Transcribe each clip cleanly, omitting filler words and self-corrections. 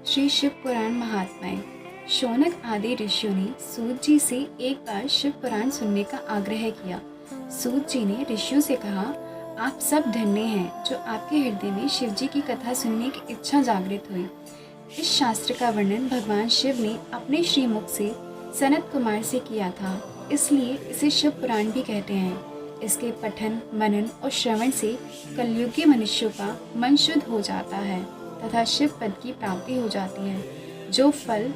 श्री शिव पुराण महात्म्य। शौनक आदि ऋषियों ने सूत जी से एक बार शिव पुराण सुनने का आग्रह किया। सूत जी ने ऋषियों से कहा, आप सब धन्य हैं जो आपके हृदय में शिव जी की कथा सुनने की इच्छा जागृत हुई। इस शास्त्र का वर्णन भगवान शिव ने अपने श्रीमुख से सनत कुमार से किया था, इसलिए इसे शिव पुराण भी कहते हैं। इसके पठन, मनन और श्रवण से कलयुगी मनुष्यों का मन शुद्ध हो जाता है तथा शिव पद की प्राप्ति हो जाती है। जो फल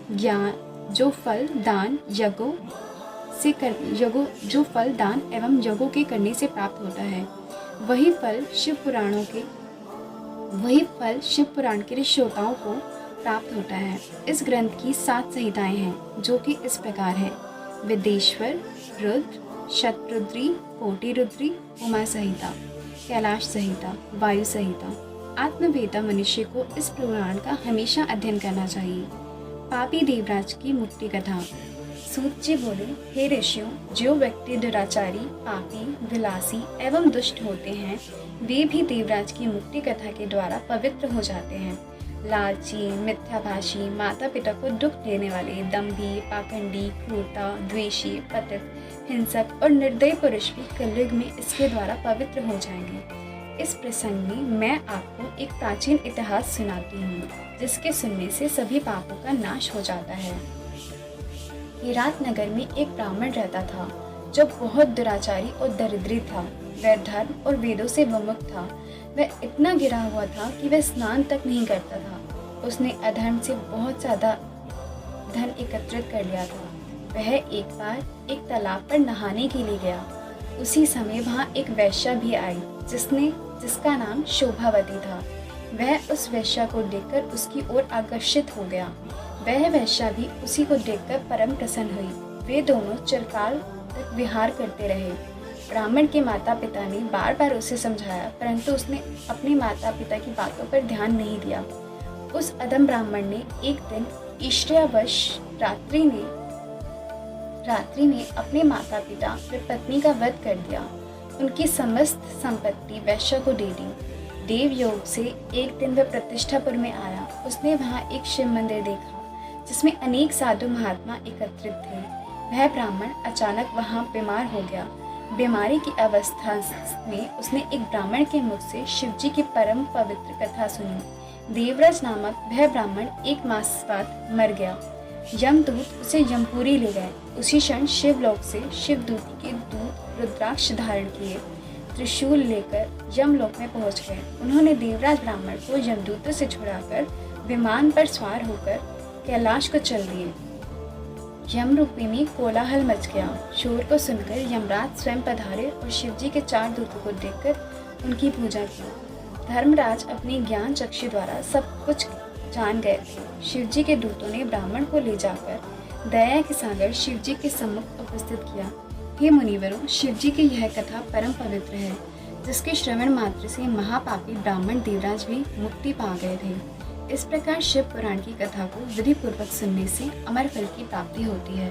दान एवं यज्ञों के करने से प्राप्त होता है, वही फल शिव पुराण के श्रोताओं को प्राप्त होता है। इस ग्रंथ की 7 संहिताएं हैं, जो कि इस प्रकार है: विदेश्वर, रुद्र, शतरुद्री, कोटिरुद्री, उमा संहिता, कैलाश संहिता, वायु संहिता। आत्मवेता मनुष्य को इस पुराण का हमेशा अध्ययन करना चाहिए। पापी देवराज की मुक्ति कथा। सूत जी बोले, हे ऋषियों, जो व्यक्ति दुराचारी, पापी, विलासी एवं दुष्ट होते हैं, वे भी देवराज की मुक्ति कथा के द्वारा पवित्र हो जाते हैं। लालची, मिथ्याभाषी, माता पिता को दुख देने वाले, दंभी, पाखंडी, क्रूरता, द्वेषी, पतित, हिंसक और निर्दयी पुरुष भी कलयुग में इसके द्वारा पवित्र हो जाएंगे। इस प्रसंग में मैं आपको एक प्राचीन इतिहास सुनाती हूँ, जिसके सुनने से सभी पापों का नाश हो जाता है। हेरात नगर में एक ब्राह्मण रहता था, जो बहुत दुराचारी और दरिद्री था। वह धर्म और वेदों से विमुख था। वह इतना गिरा हुआ था कि वह स्नान तक नहीं करता था। उसने अधर्म से बहुत ज्यादा धन एकत्रित कर लिया था। वह एक बार एक तालाब पर नहाने के लिए गया। उसी समय वहाँ एक वैश्या भी आई, जिसका नाम शोभावती था। वह उस वैश्या को देखकर उसकी ओर आकर्षित हो गया। वह वैश्या भी उसी को देखकर परम प्रसन्न हुई। वे दोनों चिरकाल तक विहार करते रहे। ब्राह्मण के माता पिता ने बार बार उसे समझाया, परंतु उसने अपने माता पिता की बातों पर ध्यान नहीं दिया। उस अधम ब्राह्मण ने एक दिन ईर्ष्यावश रात्रि में अपने माता पिता व पत्नी का वध कर दिया। उनकी समस्त संपत्ति वैश्या को दे दी। देव योग से एक दिन वह प्रतिष्ठापुर में आया। उसने वहाँ एक शिव मंदिर देखा, जिसमें अनेक साधु महात्मा एकत्रित थे। वह ब्राह्मण अचानक वहाँ बीमार हो गया। बीमारी की अवस्था में उसने एक ब्राह्मण के मुख से शिवजी की परम पवित्र कथा सुनी। देवराज नामक वह ब्राह्मण 1 मास बाद मर गया। यमदूत उसे यमपुरी ले गए। उसी क्षण शिवलोक से शिवदूत के दूत रुद्राक्ष धारण किए त्रिशूल लेकर यमलोक में पहुंच गए। उन्होंने देवराज ब्राह्मण को यमदूतों से छुड़ाकर विमान पर सवार होकर कैलाश को चल दिए। यमरूपी में कोलाहल मच गया। शोर को सुनकर यमराज स्वयं पधारे और शिवजी के 4 दूतों को देखकर उनकी पूजा की। धर्मराज अपने ज्ञान चक्षु द्वारा सब कुछ जान गए थे। शिवजी के दूतों ने ब्राह्मण को ले जाकर दया के सागर शिवजी के सम्मुख उपस्थित किया। हे मुनिवरों, शिवजी की यह कथा परम पवित्र है, जिसके श्रवण मात्र से महापापी ब्राह्मण देवराज भी मुक्ति पा गए थे। इस प्रकार शिव पुराण की कथा को विधि पूर्वक सुनने से अमर फल की प्राप्ति होती है।